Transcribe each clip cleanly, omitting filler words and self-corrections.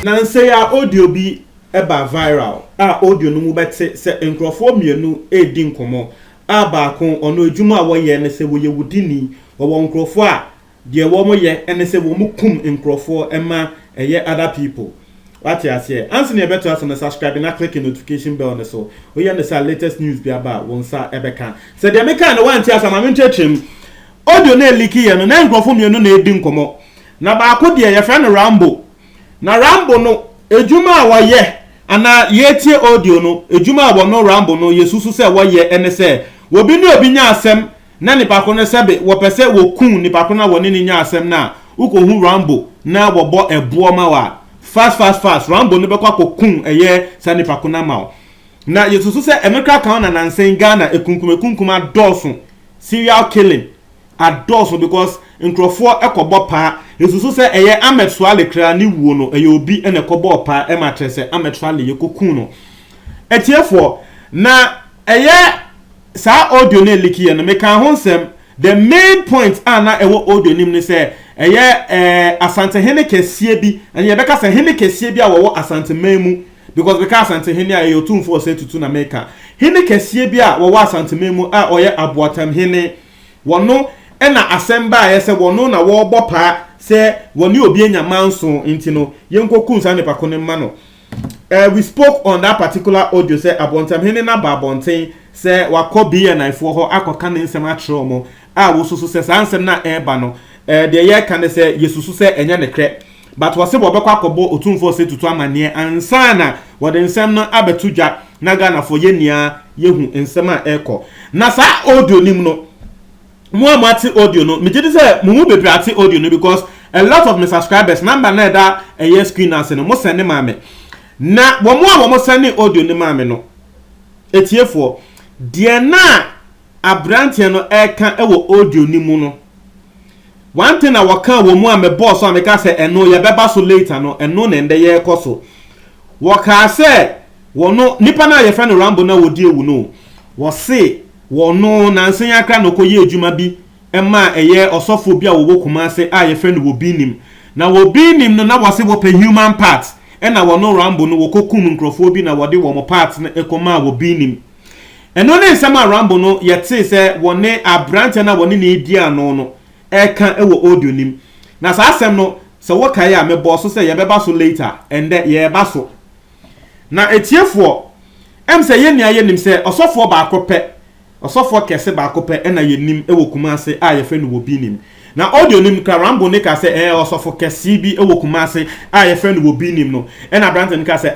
Nanse ya audio bi eba viral audio no mu bete se nkrofo mienu edi nkomo baako ono adwuma wo ye ne se wo ye wudini wo nkrofo a de wo mo ye ene se wo mu kum nkrofo ema eye other people. What you say? Answer ne beto aso na subscribe na click notification bell ne so. We ya the latest news bi aba won sa ebeka. Se de meka na wan ti asama me ntwetwem. Audio na liki ye no na nkrofo mienu na edi nkomo. Na baako de ye friend Rambo. Na Rambo no ejuma a woye ana yetie audio no ejuma a no Rambo no yesusu se woye ene se wobi ne obi nya asem na nipa ko ne sebe wo pese wo kun nipa ko na woni ni nya asem na ukohu Rambo na wobo ebo ma wa fast Rambo no be kwa kun eye sa nipa ko na ma na yesusu se emeka kan na nansen Ghana ekunkuma adoso serial killing adoso because nkrofo ekobo pa yesusu se eye ametsuale kra ni wuo no eye obi ene kobo pa e matrese ametsuale ye kokun no etiefo na eye sa audio na likiye no meka ho nsem the main point ana ewo audio nim ne se eye asante hene kesie bi ene ye beka se hene kesie bi a wo asante memu because beka asante hene a ye otumfo se tutu na meka hene kesie bi a wo asante memu a oye aboatam hene wono ena asemba yese wono na wo bopa se woni obi enyamanso intino yenkokun sa ne pakone ma no. We spoke on that particular audio say abontam hene na babonten se wakobi na ifo ho akoka ne nsem atro mo a wo susu se sansem na eba no de ye kan se yesusu se enya ne kre but wose bo bekwa kobo otumfo se tutu amane ansana wode nsem no abetudwa na Ghana fo yenia yehu nsem a eko na sa audio nim no mo amati audio no me jide say mo bebre ati audio no because a lot of my subscribers number na da screen as no mo send ma me na wo mo send audio ni ma me no etiefo de na abrantie no eka ewo audio ni mu no one thing na waka wo mu ame boss so ameka say eno ye beba so later no eno na ende ye ekoso waka say wono nipa na ye friend Rambo na wodi ewu no wo say wono na nsen akra no koye adwuma bi ema eye osofo bi a wo kuma se a ye friend wo binim na wo binim no na wase wo pe human parts na wono Rambo no wo kokum nkrofo bi na wode wo mo parts na ekoma wo binim eno ne nsema Rambo no yete se wone abrante na wone ne edi ano no eka ewo audio nim na sa asem no se wo kai a me boss so se ye beba so later and ye ba so na etiefo em se ye nia ye nim se osofo ba akopɛ osofo kese ba akopɛ na ye nim ewo kumase a ye fe no wo binim na audio nim ka Rambo ne ka se osofo kese bi ewo kumase a ye fe no wo binim no na brante ne ka se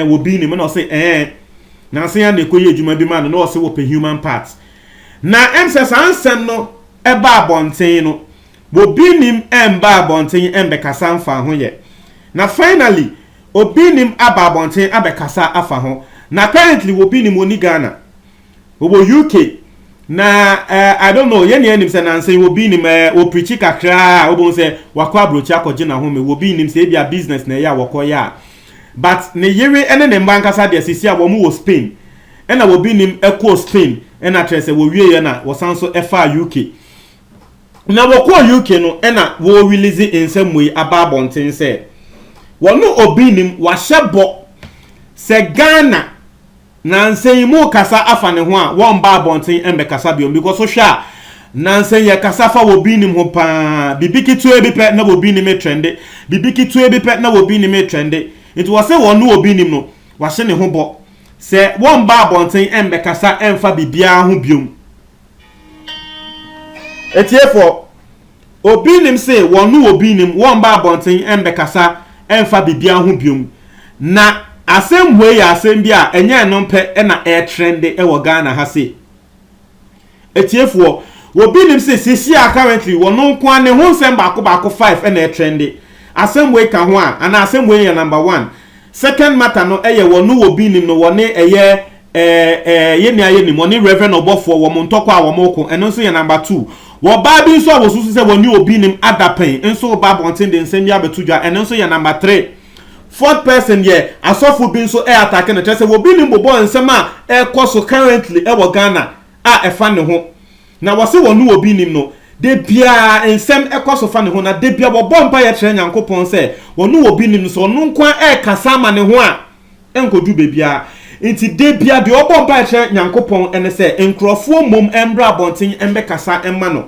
wo binim na o se na se ya ne koye adwuma bi ma no o se wo pe human parts na em se sansem no eba abonten no wo binim emba abonten embe kasa mfa ho ye na finally obinim aba abonten abekasa afa ho na currently wo binim oni Ghana wo UK na I don't know yene nim se na nse wo binim wo preach kakra wo bon se wakọ abrochi akọje na ho me wo binim se bia business na ya wakọ ya but ne yere ene ne mbankasa de sisi a wo mu wo Spain ena wo binim ekọ Spain ena trese wo wie na wo sanso efa UK na wo kọ UK no ena wo release nsem aba abonten se wono obinim wa hyebo se Ghana nansen mu kasa afa ne ho a won ba abonten embe kasa biom because so hwa nansen ye kasa fa wo binim ho pa bibiki tu ebi pe na wo binim trende bibiki tu ebi pe na wo binim trende it was say wono obinim no wa hye ne ho bo se won ba abonten embe kasa emfa bibia ho biom etiefo obinim say wono obinim won ba abonten embe kasa emfa bibia ho biom na asem we ya asem bia enye no mpe na trend wo Ghana ha se etiefo wo binim se sisi a currently wono nko ane ho nsem baako 5 na trend asem we ka ho a ana asem we ya number 1 second matter no eye wono wo binim no wone eye ye ni aye ni wone reverend obofo wo montoko a wo moko eno so ya number 2 wo ba bi so wo susu se woni obinim adapen enso ba bonten de nsem ya betudwa eno so ya number 3 fourth person here asofo bi nso attack na tese wo bi ni bobo nsem a koso currently wo Ghana a efa ne ho na wose wonu obi nim no de bia ensem ekoso fa ne ho na de bia bo bompa ye kire Nyankopon se wonu obi nim so no nkwa kasa ma ne ho a enkodu bebia nti de bia de obompa ye kire Nyankopon ene se enkrofo mom embra bonten embe kasa emma no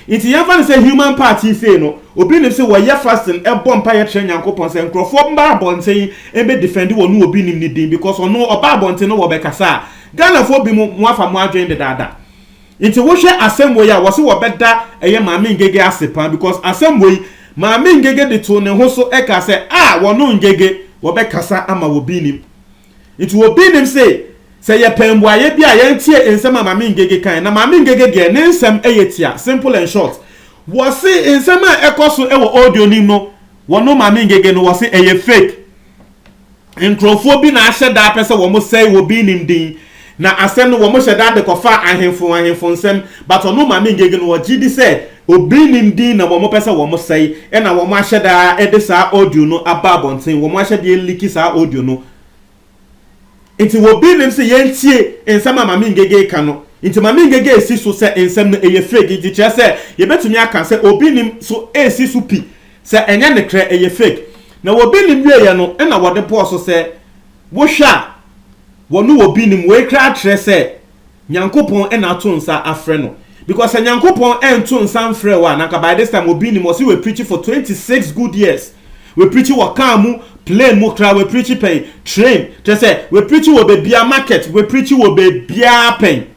nti yafa ne se human party say no obi nim se wo ye fasting ebompa ye kire Nyankopon se enkrofo mba bonten embe defend wonu obi nim ni din because ono oba bonten no wo be kasa Ghana fo bi mu afa mu adwen de dada nti wo hwe asɛmwe ya wo se wo bɛda eye maame ngege asepa because asɛmwe maame ngege de to ne ho so eka se wono ngege wo bɛkasa ama wo bi nim nti wo bi nim se ye pemboaye bi a yentie ensem maame ngege kan na maame ngege de ne nsem eyetia simple and short wo se ensem a ekoso e wo audio nim no wono maame ngege no wo se eye fake nkrofo bi na ahye da pese wo mo sei wo bi nim din na asem no wo mo hyeda de kofa ahemfo nsem but ono ma me ngege no wo gidi se obi nim din na wo mo pese wo mo sei e na wo mo ahyeda e de sa audio no aba bonten wo mo ahyeda e liki sa audio no nti wo bi nim se yentie ensem ma me ngege ka no nti ma me ngege esi so se ensem no eye fake gidi che se ye betumi aka se obi nim so esi so pi se enye ne kre eye fake na wo bi nim wie ye no e na wo de po so se wo hwa wonu obi nim we kra tre se Nyankopon e na to nsa afre no because Nyankopon e to nsa afre wa na ka by this time obi nim o we preach for 26 good years we preach wa kamu plane mu kra we preach pay train tre se we preach wo be bia market we preach wo be bia pen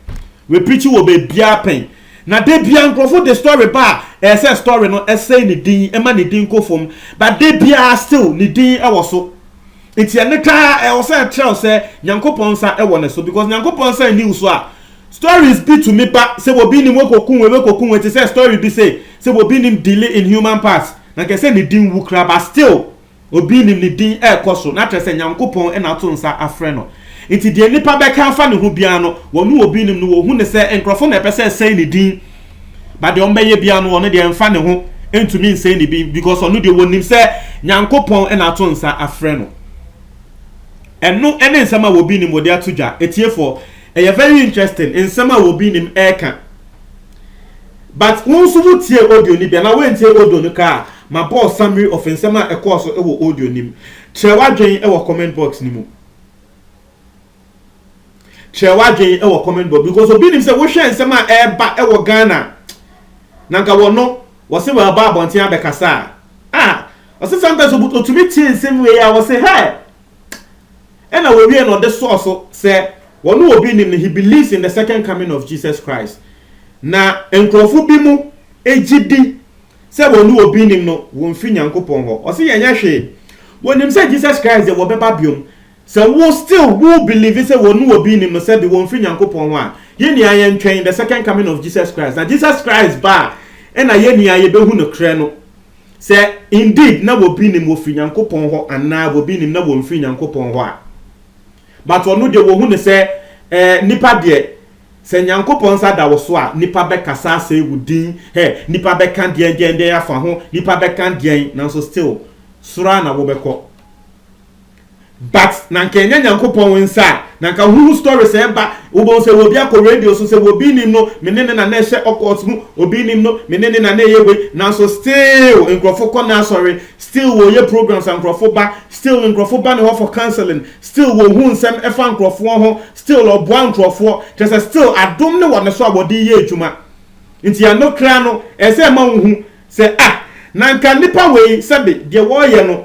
we preach wo be bia pen na de bia nkrofo the story ba e say story no e say ni din e ma ni din ko fom but de bia still ni din e wo so enti ene ka e o say tell say Nyankopon sa e won so because Nyankopon sa ni so a stories be to me pa say wo bi ni we kokun we say story be say wo bi ni delay in human parts na ke say ni din wukra but still obi ni ni din e koso na tre say Nyankopon e na to nsa afre no enti de nipa be kan fa ne ho bia no wonu obi ni no wo hu ne say enkrofo na pese say ni din but de ombe ye bia no wonu de enfa ne ho entumi say ni bi because onu de wonim say Nyankopon e na to nsa afre no eno ene nsama wo bi nim wo de atodwa etiefo e very interesting nsama wo bi nim eka but won so wo tie audio ni bia na we ntie audio no ka ma boss summary of nsama e course e wo audio nim chewa dwen e wo comment box ni mu chewa dwen e wo comment box because obi nim say wo hwe nsama e ba e wo Ghana nanka wo no wo se wa ba abonten abekasa wo se sometimes otumi tie nsem we ya wo se hey and I will be another source say one who be him he believes in the second coming of Jesus Christ. Na enkrofo bi mu ejidi say one who be him no won fi Nyankopon ho. O say yenya hwe. When him say Jesus Christ dey wo beba biom. Say wo still who believe say one who be him no say be won fi Nyankopon ho a. Ye ni ayen twen the second coming of Jesus Christ. Na Jesus Christ ba and ye ni aye be hu no kre no. Say indeed na wo be him wo fi Nyankopon ho ana wo be him na wo fi Nyankopon ho a. But onu de wo hu ne se nipa de se Nyankopon sa da wo so a nipa be kasa se wudin nipa be kan de afa ho nipa be kan de na so still sura na wo be ko but na nke Nyankopon wensa na nka hu story se ba wo bo se wo bia ko radio so se wo bi nim no menene na na hye okot mu obi nim no menene na na yewe na so still nkrofo ko na sorry still wo ye programs and nkrofo ba still nkrofo ba ne ho for counseling still wo hu nsem e fa nkrofo ho still obo nkrofo just still adom ne wo ne so abodi ye adwuma nti ya no kra no e se ma hu se na nka nipa we se be de wo ye no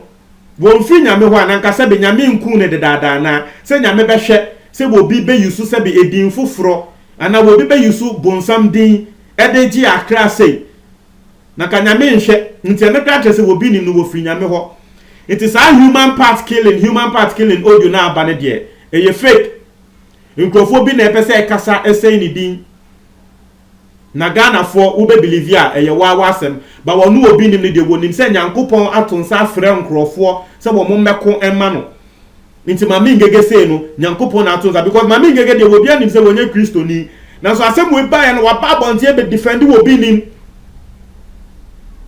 won fi nyame ho ananka se be nyame nku ne de dada na se nyame be hwe se wo bi be yusu se be edin foforo ana wo bi be yusu bonsam din edeji akra sei na ka nyame nhwe nti me kra se wo bi ni no wo fi nyame ho it is a human part killing audio na abane de eye fake nkrofo bi na epese kasa esei ni din na Ghana for ube believe ya eye wa asem ba wonu obi nim ne de wonim se Nyankopon atonsa afre nkrofo se wo mo mmeko emma no nti mami ngege se no Nyankopon atonsa because mami ngege de obi anim se wonye Kristo ni na so asem we ba ya no wa ba bontie be defend wo obi nim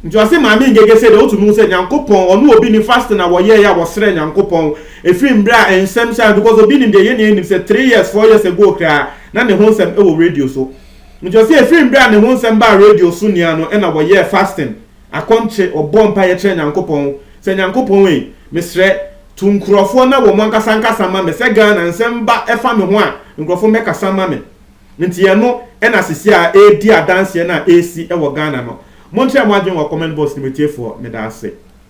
nti asem mami ngege se de otumu se Nyankopon onu obi nim fast na wo ye ya wo sere Nyankopon efim bra ensem sha because obi nim de ye nim se 3 years 4 years ago kra na ne ho nsem e wo radio so nti say film bra ne ho nsem ba radio so nia no na wo ye fasting akonche obom pa ye kire nyankopon se nyankopon we mesre tu nkrofo na wo monkasa nkasa ma me se Ghana nsem ba efa me ho a nkrofo me kasa ma me nti ye no na sisi a edi adanse na AC e wo Ghana no montre mo adwen wo comment box ni metiefo me da ase